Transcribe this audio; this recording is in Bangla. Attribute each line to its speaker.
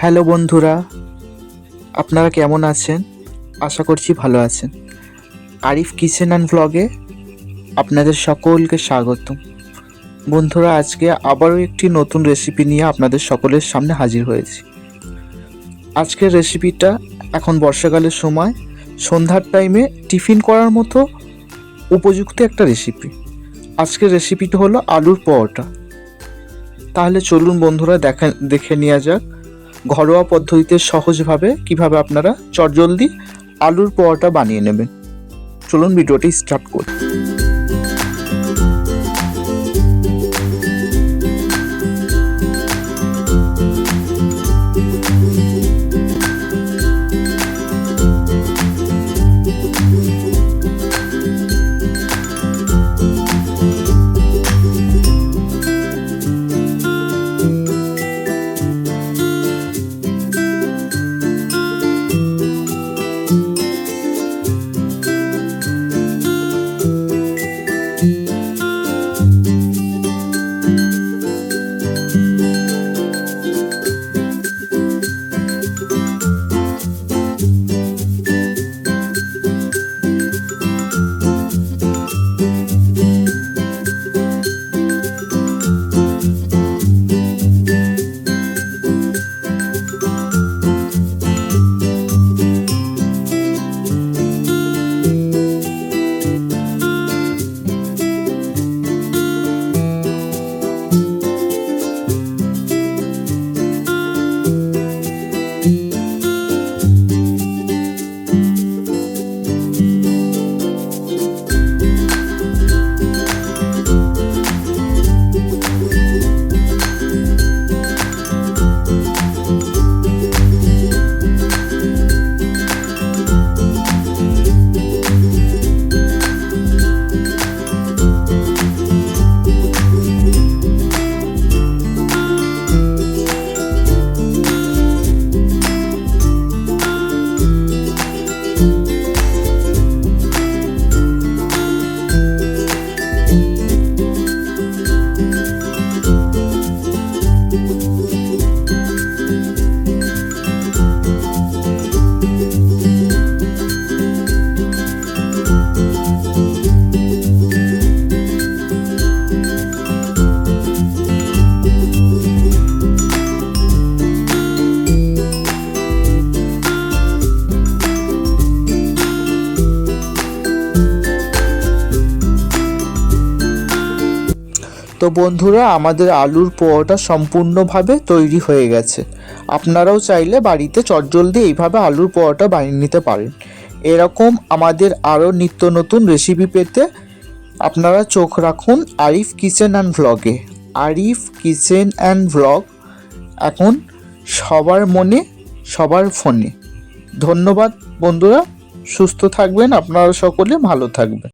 Speaker 1: হ্যালো বন্ধুরা, আপনারা কেমন আছেন? আশা করছি ভালো আছেন। আরিফ কিচেন অ্যান্ড ব্লগে আপনাদের সকলকে স্বাগতম। বন্ধুরা, আজকে আবারও একটি নতুন রেসিপি নিয়ে আপনাদের সকলের সামনে হাজির হয়েছি। আজকের রেসিপিটা এখন বর্ষাকালের সময় সন্ধ্যার টাইমে টিফিন করার মতো উপযুক্ত একটা রেসিপি। আজকের রেসিপিটা হলো আলুর পরোটা। তাহলে চলুন বন্ধুরা দেখে নেওয়া যাক ঘরোয়া পদ্ধতিতে সহজভাবে কিভাবে আপনারা চটজলদি আলুর পরোটা বানিয়ে নেবেন। চলুন ভিডিওটি স্টার্ট করি। তো বন্ধুরা, আমাদের আলুর পরোটা সম্পূর্ণভাবে তৈরি হয়ে গেছে। আপনারাও চাইলে বাড়িতে চটজলদি এইভাবে আলুর পরোটা বানিয়ে নিতে পারেন। এরকম আমাদের আরও নিত্য নতুন রেসিপি পেতে আপনারা চোখ রাখুন আরিফ কিচেন অ্যান্ড ব্লগে। আরিফ কিচেন অ্যান্ড ব্লগ এখন সবার মনে, সবার ফোনে। ধন্যবাদ বন্ধুরা, সুস্থ থাকবেন, আপনারা সকলে ভালো থাকবেন।